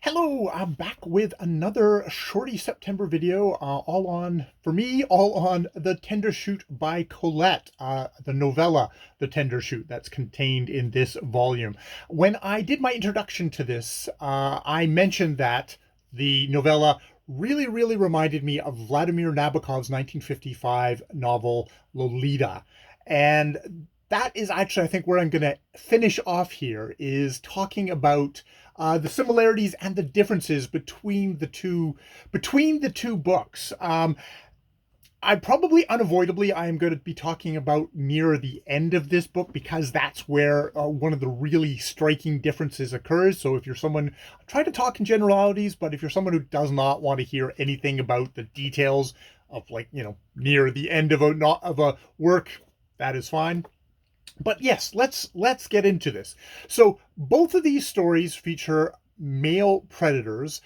Hello, I'm back with another Shorty September video, all on The Tender Shoot by Colette, the novella, The Tender Shoot, that's contained in this volume. When I did my introduction to this, I mentioned that the novella really reminded me of Vladimir Nabokov's 1955 novel, Lolita. And that is actually, I think, where I'm going to finish off here, is talking about the similarities and the differences between the two books. I probably unavoidably I am going to be talking about near the end of this book, because that's where one of the really striking differences occurs. So if you're someone, I try to talk in generalities, but if you're someone who does not want to hear anything about the details of, like, near the end of a work, that is fine. But yes, let's get into this. So both of these stories feature male predators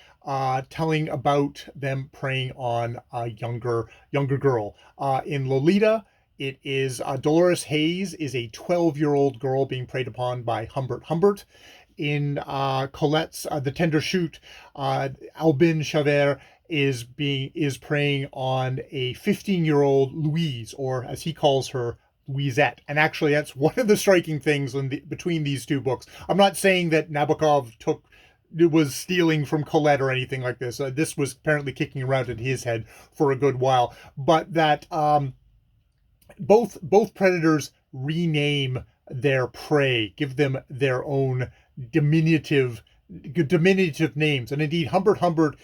telling about them preying on a younger girl. In Lolita, it is Dolores Hayes is a 12-year-old girl being preyed upon by Humbert. In Colette's The Tender Shoot, Albin Chavert is preying on a 15-year-old Louise, or as he calls her, Louisette. And actually, that's one of the striking things between these two books. I'm not saying that Nabokov was stealing from Colette or anything like this. This was apparently kicking around in his head for a good while. But that both predators rename their prey, give them their own diminutive names. And indeed, Humbert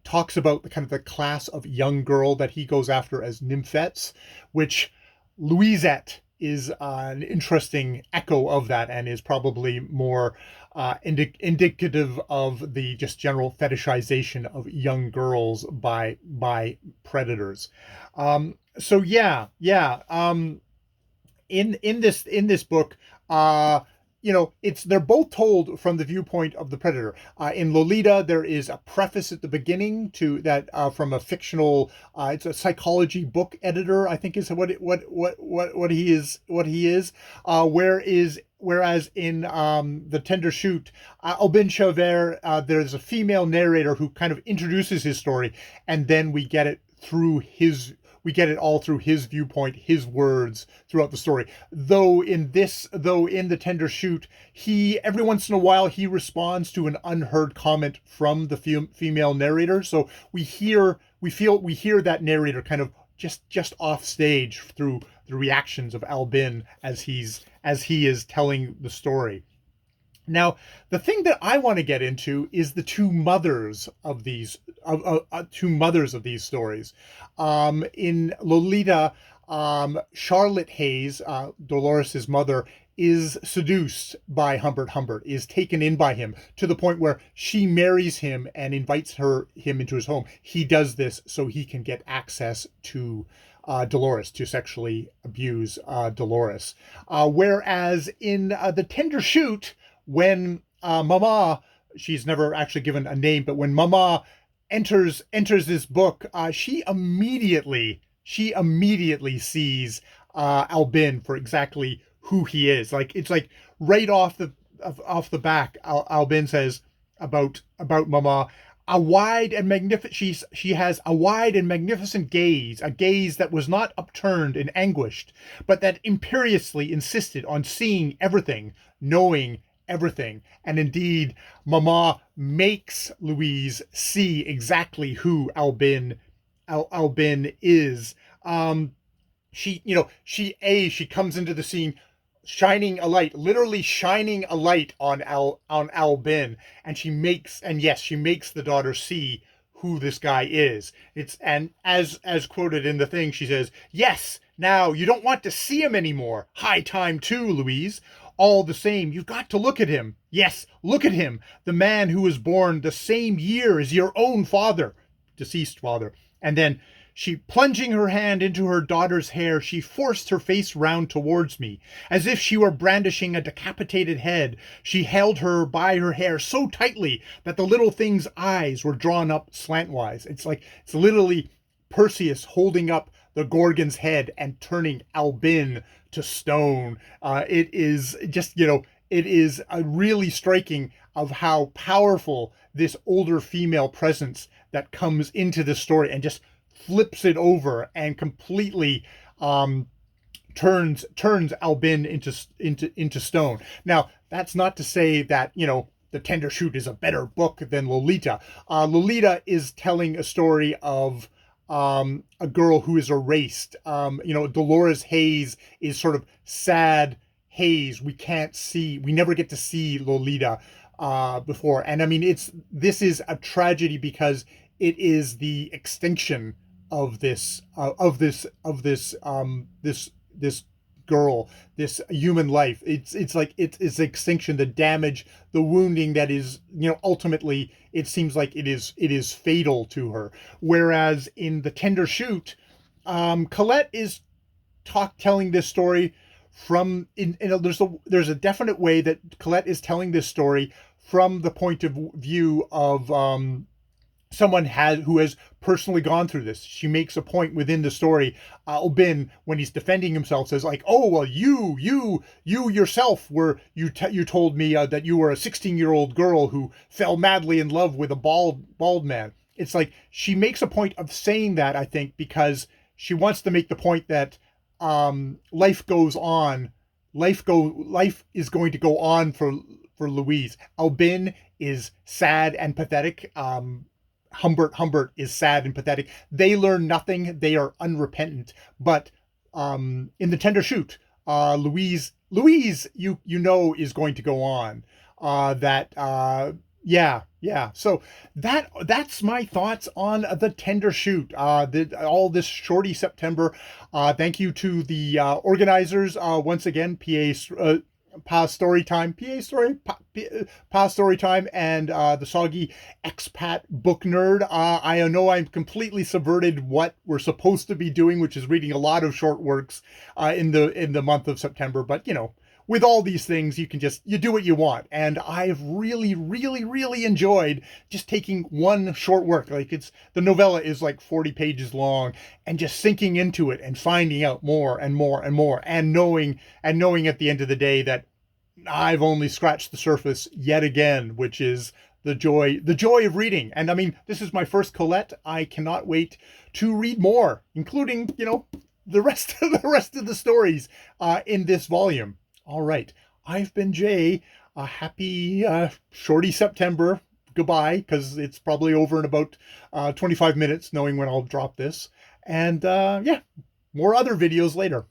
talks about the class of young girl that he goes after as nymphets, which Louisette is an interesting echo of that, and is probably more indicative of the just general fetishization of young girls by predators. So yeah. In this book, they're both told from the viewpoint of the predator. In Lolita, there is a preface at the beginning to that from a fictional. It's a psychology book editor, I think, is what he is. Whereas in The Tender Shoot, Albin Chavert, there's a female narrator who kind of introduces his story, and then we get it all through his viewpoint, his words throughout the story. Though in The Tender Shoot, every once in a while he responds to an unheard comment from the female narrator. So we hear that narrator kind of just off stage through the reactions of Albin as he is telling the story. Now, the thing that I want to get into is the two mothers of these stories. In Lolita, Charlotte Hayes, Dolores' mother, is seduced by Humbert, is taken in by him to the point where she marries him and invites him into his home. He does this so he can get access to Dolores, to sexually abuse Dolores. Whereas in The Tender Shoot, when Mama, she's never actually given a name, but when Mama enters this book, she immediately sees Albin for exactly who he is. It's like right off the back, Albin says about Mama, a wide and magnificent. She has a wide and magnificent gaze, a gaze that was not upturned and anguished, but that imperiously insisted on seeing everything, knowing everything. And indeed, Mama makes Louise see exactly who Albin is. She comes into the scene shining a light, literally shining a light on Albin, and she makes the daughter see who this guy is. And as quoted in the thing, she says, "Yes, now you don't want to see him anymore. High time too, Louise. All the same, you've got to look at him. Yes, look at him. The man who was born the same year as your own father," deceased father. And then, she, plunging her hand into her daughter's hair, she forced her face round towards me, as if she were brandishing a decapitated head. She held her by her hair so tightly that the little thing's eyes were drawn up slantwise. It's literally Perseus holding up the Gorgon's head and turning Albin to stone. It is just, it is a really striking. of how powerful this older female presence that comes into the story and just flips it over and completely turns Albin into stone. Now, that's not to say that, you know, The Tender Shoot is a better book than Lolita. Lolita is telling a story of a girl who is erased. You know, Dolores Hayes is sort of sad Hayes. We never get to see Lolita before. And I mean, this is a tragedy because it is the extinction of this girl, this human life. It's like it's extinction, the damage, the wounding that is, you know, ultimately it seems like it is fatal to her. Whereas in The Tender Shoot, Colette is telling this story from there's a definite way that Colette is telling this story from the point of view of someone who has personally gone through this. She makes a point within the story. Albin, when he's defending himself, says like, "Oh well, you yourself you told me that you were a 16-year-old girl who fell madly in love with a bald man." It's like she makes a point of saying that, I think, because she wants to make the point that life goes on. Life is going to go on for Louise. Albin is sad and pathetic. Humbert is sad and pathetic. They learn nothing. They are unrepentant. But in The Tender Shoot, Louise, you know, is going to go on. Yeah. So that's my thoughts on The Tender Shoot. All this Shorty September. Thank you to the organizers once again. Past Storytime, Past Storytime, and the Soggy Expat Booknerd. I know I've completely subverted what we're supposed to be doing, which is reading a lot of short works in the month of September. But you know, with all these things, you do what you want. And I've really, really, really enjoyed just taking one short work. Like the novella is like 40 pages long, and just sinking into it and finding out more and more and more, and knowing at the end of the day that I've only scratched the surface yet again, which is the joy of reading. And I mean, this is my first Colette. I cannot wait to read more, including, you know, the rest of the stories in this volume. All right. I've been Jay. Happy Shorty September. Goodbye, because it's probably over in about 25 minutes, knowing when I'll drop this. And yeah, more other videos later.